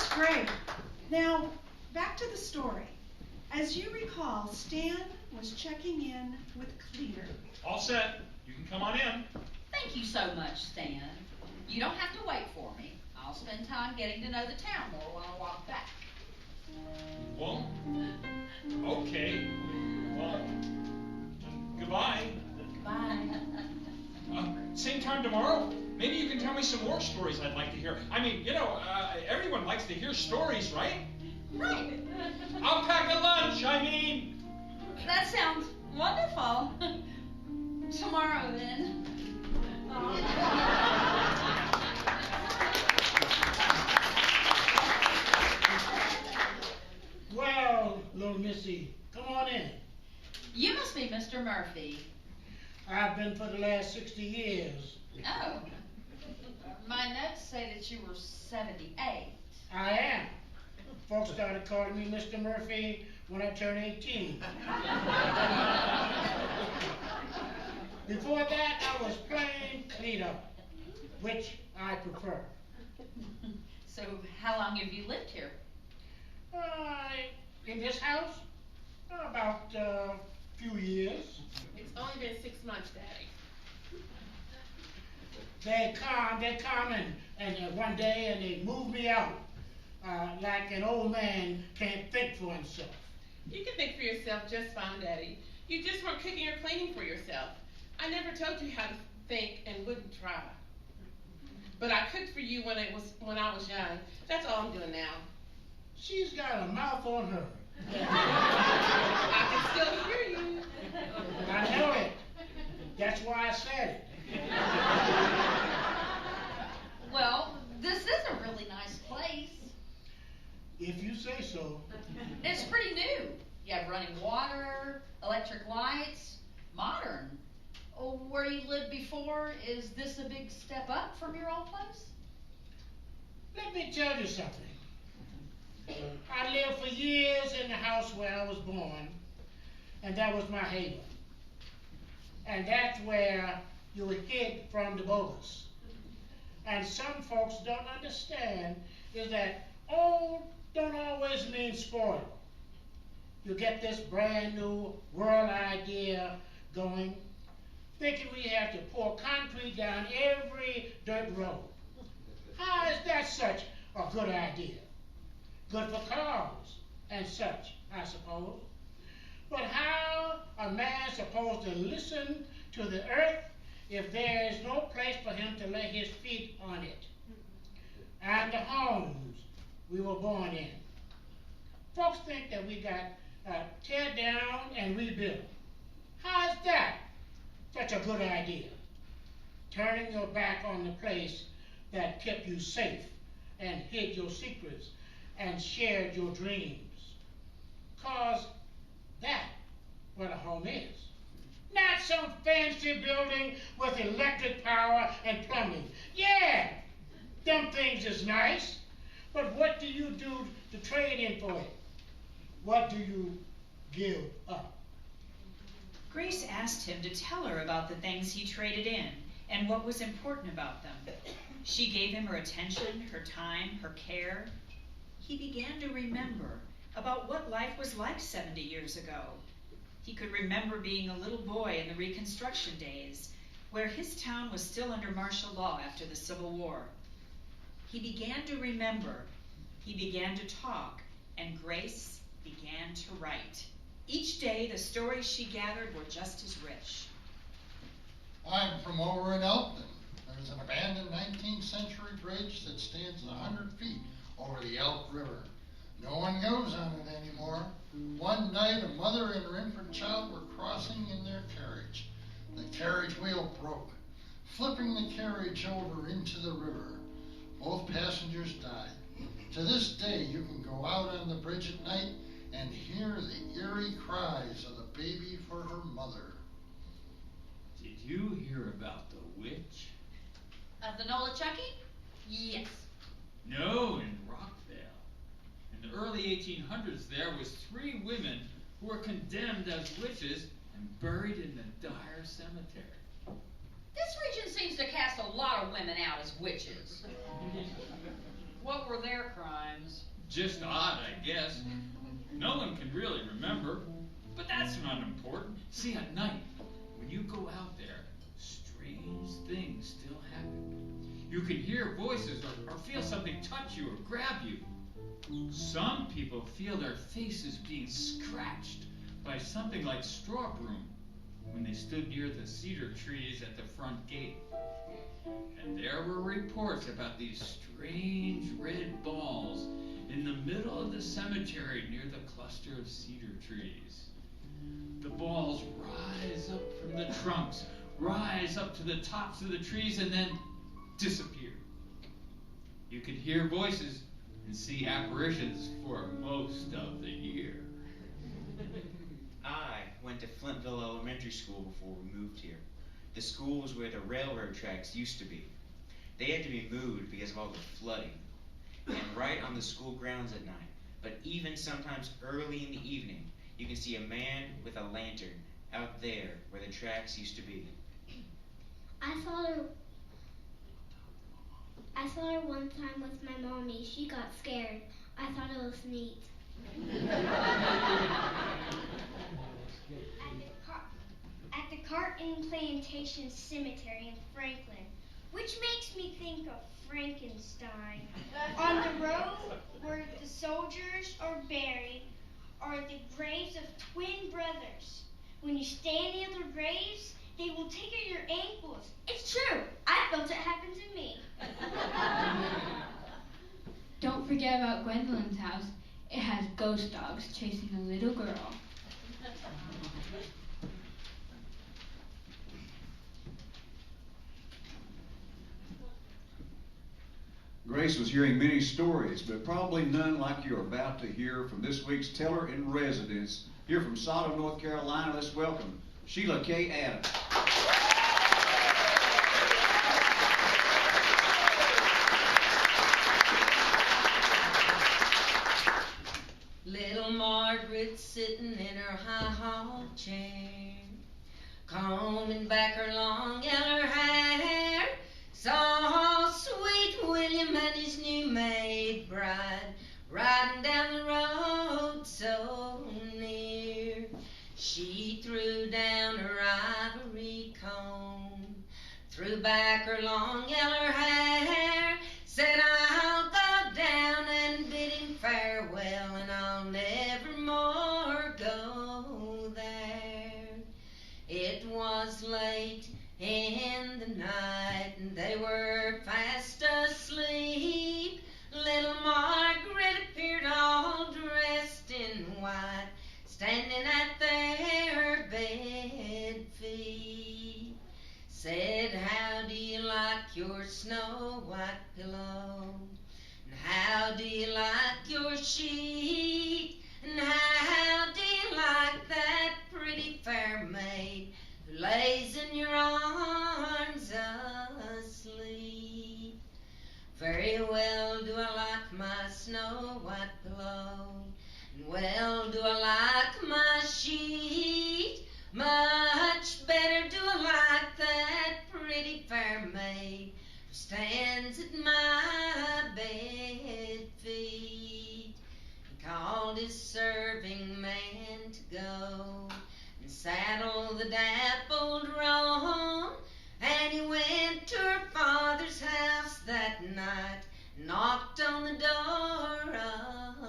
That's great. Now, back to the story. As you recall, Stan was checking in with Cleaner. All set. You can come on in. Thank you so much, Stan. You don't have to wait for me. I'll spend time getting to know the town more when I walk back. Well, okay. Well, goodbye. Bye. Same time tomorrow? Maybe you can tell me some more stories I'd like to hear. I mean, everyone likes to hear stories, right? Right. I'll pack a lunch, That sounds wonderful. Tomorrow, then. Well, little missy, come on in. You must be Mr. Murphy. I've been for the last 60 years. Oh. My notes say that you were 78. I am. Folks started calling me Mr. Murphy when I turned 18. Before that, I was plain cleaner, which I prefer. So, how long have you lived here? In this house, about a few years. It's only been 6 months, Daddy. They come and one day and they move me out, like an old man can't think for himself. You can think for yourself just fine, Daddy. You just weren't cooking or cleaning for yourself. I never told you how to think and wouldn't try. But I cooked for you when I was young. That's all I'm doing now. She's got a mouth on her. I can still hear you. I know it. That's why I said it. Well, this is a really nice place. If you say so. It's pretty new. You have running water, electric lights, modern. Oh, where you lived before, is this a big step up from your old place? Let me tell you something. I lived for years in the house where I was born, and that was my haven. And that's where you were hid from the bogus. And some folks don't understand is that old don't always mean spoiled. You get this brand new world idea going, thinking we have to pour concrete down every dirt road. How is that such a good idea? Good for cars and such, I suppose. But how a man supposed to listen to the earth if there is no place for him to lay his feet on it? And the homes we were born in. Folks think that we got tear down and rebuild. How is that such a good idea? Turning your back on the place that kept you safe and hid your secrets and shared your dreams. 'Cause that's what a home is. Not some fancy building with electric power and plumbing. Yeah, them things is nice, but what do you do to trade in for it? What do you give up? Grace asked him to tell her about the things he traded in and what was important about them. She gave him her attention, her time, her care. He began to remember about what life was like 70 years ago. He could remember being a little boy in the Reconstruction days, where his town was still under martial law after the Civil War. He began to remember, he began to talk, and Grace began to write. Each day, the stories she gathered were just as rich. I'm from over in Elkton. There's an abandoned 19th century bridge that stands 100 feet over the Elk River. No one goes on it anymore. One night, a mother and her infant child were crossing in their carriage. The carriage wheel broke, flipping the carriage over into the river. Both passengers died. To this day, you can go out on the bridge at night and hear the eerie cries of the baby for her mother. Did you hear about the witch? Of the Nolichucky? Yes. No, in Rockville. In the early 1800s, there was 3 women who were condemned as witches and buried in the Dyer Cemetery. This region seems to cast a lot of women out as witches. What for their crimes. Just odd, I guess. No one can really remember, but that's not important. See, at night, when you go out there, strange things still happen. You can hear voices or feel something touch you or grab you. Some people feel their faces being scratched by something like straw broom when they stood near the cedar trees at the front gate. And there were reports about these strange red balls in the middle of the cemetery near the cluster of cedar trees. The balls rise up from the trunks, rise up to the tops of the trees, and then disappear. You can hear voices and see apparitions for most of the year. I went to Flintville Elementary School before we moved here. The school was where the railroad tracks used to be. They had to be moved because of all the flooding. And right on the school grounds at night, but even sometimes early in the evening, you can see a man with a lantern out there where the tracks used to be. I saw her one time with my mommy. She got scared. I thought it was neat. At the Carton Plantation Cemetery in Franklin, which makes me think of Frankenstein. On the road where the soldiers are buried are the graves of twin brothers. When you stand near their graves, they will take at your ankles. It's true. I felt it happen to me. Don't forget about Gwendolyn's house. It has ghost dogs chasing a little girl. Grace was hearing many stories, but probably none like you're about to hear from this week's teller in residence. Here from Sodom, North Carolina, let's welcome Sheila K. Adams. Little Margaret sitting in her high hall chair, combing back her long yellow hair, saw sweet William and his new made bride riding down the road so near. She threw down her ivory comb, threw back her long yellow hair, said, I'll go down and bid him farewell, and I'll never more go there. It was late in the night, and they were fast asleep. Little Margaret appeared all dressed in white, standing at their bed feet. Said, how do you like your snow white pillow? And how do you like your sheet? And how do you like that pretty fair maid who lays in your arms asleep? Very well do I like my snow white pillow, and well do I like my sheet. Much better do I like that pretty fair maid who stands at my bed feet. He called his serving man to go and saddle the dappled roan, and he went to her father's house that night, knocked on the door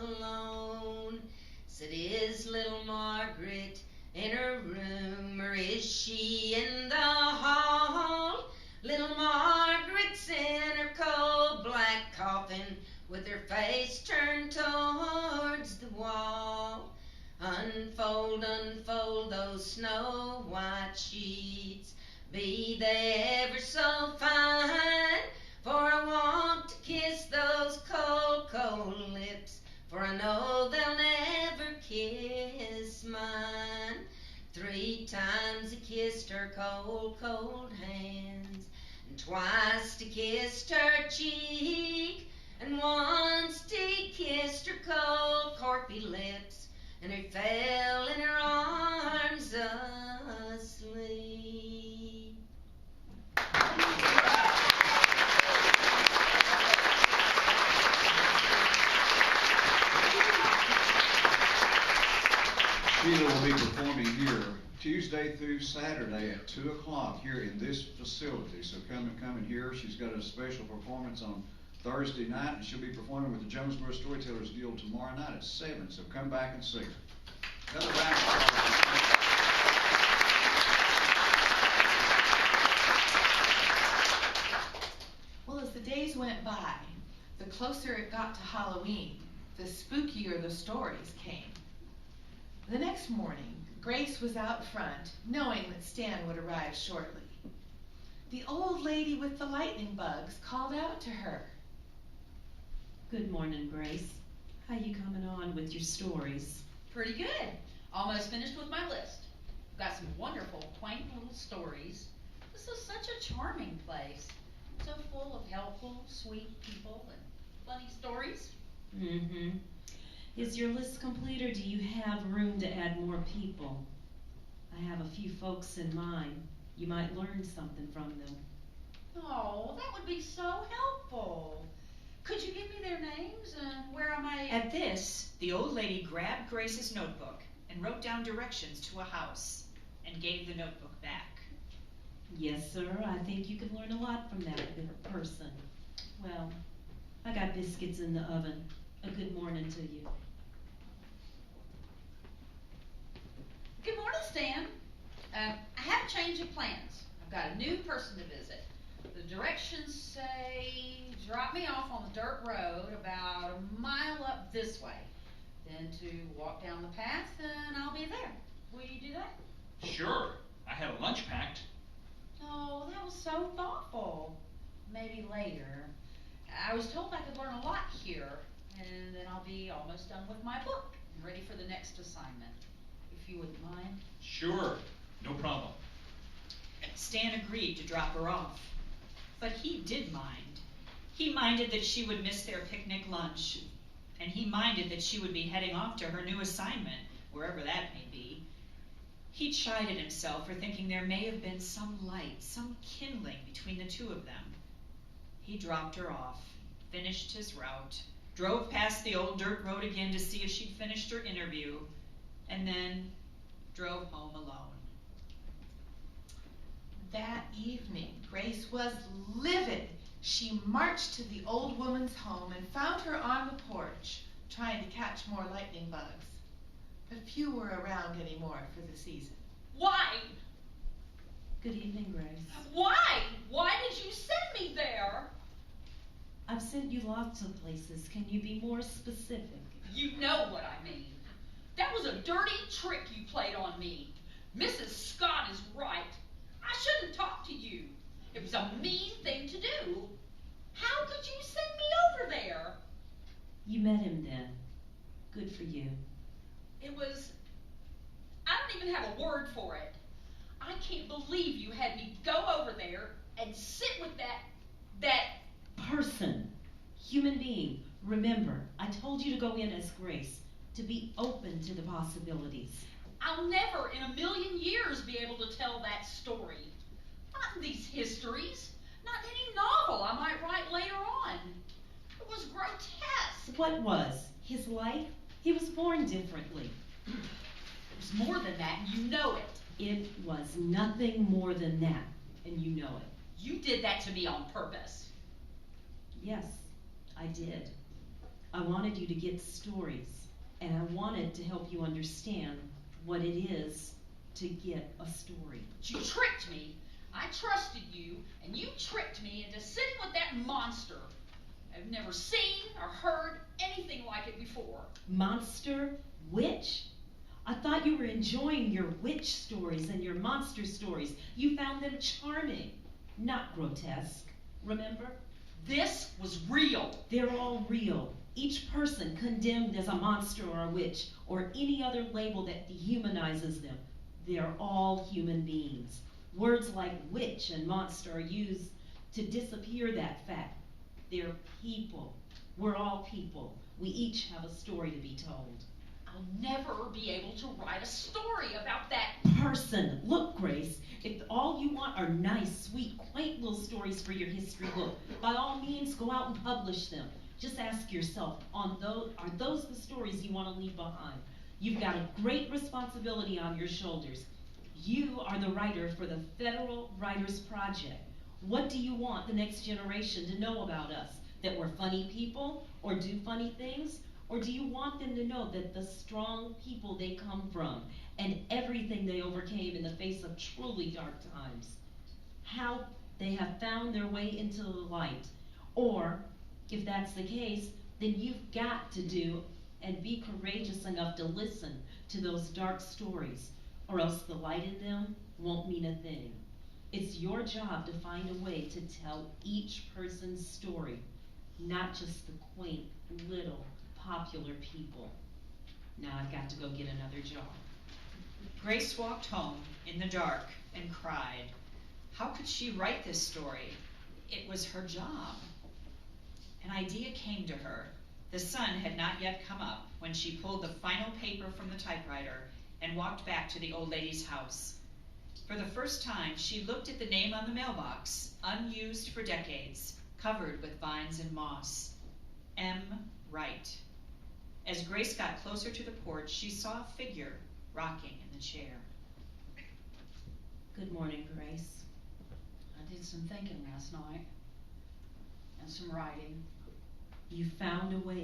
alone. Said, is little Margaret in her room, or is she in the hall? Little Margaret's in her cold black coffin, with her face turned towards the wall. Unfold, unfold those snow white sheets, be they ever so fine, for I want to kiss those cold, cold lips, for I know they'll never kiss mine. 3 times he kissed her cold, cold hands, and twice he kissed her cheek, and once he kissed her cold, corpy lips, and he fell in her arms asleep. Sheila will be performing here Tuesday through Saturday at 2 o'clock here in this facility. So come and hear. She's got a special performance on Thursday night, and she'll be performing with the Jonesborough Storytellers Guild tomorrow night at 7. So come back and see her. Another round of applause. Well, as the days went by, the closer it got to Halloween, the spookier the stories came. The next morning, Grace was out front, knowing that Stan would arrive shortly. The old lady with the lightning bugs called out to her. Good morning, Grace. How you coming on with your stories? Pretty good. Almost finished with my list. Got some wonderful, quaint little stories. This is such a charming place. So full of helpful, sweet people and funny stories. Mm-hmm. Is your list complete, or do you have room to add more people? I have a few folks in mind. You might learn something from them. Oh, that would be so helpful. Could you give me their names and where I might... At this, the old lady grabbed Grace's notebook and wrote down directions to a house and gave the notebook back. Yes, sir. I think you could learn a lot from that person. Well, I got biscuits in the oven. A good morning to you. Good morning, Stan. I have a change of plans. I've got a new person to visit. The directions say drop me off on the dirt road about a mile up this way. Then to walk down the path and I'll be there. Will you do that? Sure. I had a lunch packed. Oh, that was so thoughtful. Maybe later. I was told I could learn a lot here, and then I'll be almost done with my book and ready for the next assignment, if you wouldn't mind. Sure. No problem. Stan agreed to drop her off, but he did mind. He minded that she would miss their picnic lunch, and he minded that she would be heading off to her new assignment, wherever that may be. He chided himself for thinking there may have been some light, some kindling between the two of them. He dropped her off, finished his route, drove past the old dirt road again to see if she'd finished her interview, and then drove home alone. That evening, Grace was livid. She marched to the old woman's home and found her on the porch, trying to catch more lightning bugs. But few were around anymore for the season. Why? Good evening, Grace. Why? Why did you send me there? I've sent you lots of places. Can you be more specific? You know what I mean. That was a dirty trick you played on me. Mrs. Scott is right. I shouldn't talk to you. It was a mean thing to do. How could you send me over there? You met him then. Good for you. It was... I don't even have a word for it. I can't believe you had me go over there and sit with that person, human being. Remember, I told you to go in as Grace, to be open to the possibilities. I'll never in a million years be able to tell that story. Not in these histories. Not in any novel I might write later on. It was grotesque. What was? His life? He was born differently. It was more than that, and you know it. It was nothing more than that, and you know it. You did that to me on purpose. Yes, I did. I wanted you to get stories, and I wanted to help you understand what it is to get a story. But you tricked me. I trusted you, and you tricked me into sitting with that monster. I've never seen or heard anything like it before. Monster? Witch? I thought you were enjoying your witch stories and your monster stories. You found them charming, not grotesque. Remember? This was real. They're all real. Each person condemned as a monster or a witch or any other label that dehumanizes them. They're all human beings. Words like witch and monster are used to disappear that fact. They're people. We're all people. We each have a story to be told. I'll never be able to write a story about that person. Look, Grace, if all you want are nice, sweet, quaint little stories for your history book, by all means, go out and publish them. Just ask yourself, are those the stories you want to leave behind? You've got a great responsibility on your shoulders. You are the writer for the Federal Writers Project. What do you want the next generation to know about us? That we're funny people or do funny things? Or do you want them to know that the strong people they come from and everything they overcame in the face of truly dark times, how they have found their way into the light? Or, if that's the case, then you've got to do and be courageous enough to listen to those dark stories, or else the light in them won't mean a thing. It's your job to find a way to tell each person's story, not just the quaint, little, popular people. Now I've got to go get another job. Grace walked home in the dark and cried. How could she write this story? It was her job. An idea came to her. The sun had not yet come up when she pulled the final paper from the typewriter and walked back to the old lady's house. For the first time, she looked at the name on the mailbox, unused for decades, covered with vines and moss. M. Wright. As Grace got closer to the porch, she saw a figure rocking in the chair. Good morning, Grace. I did some thinking last night and some writing. You found a way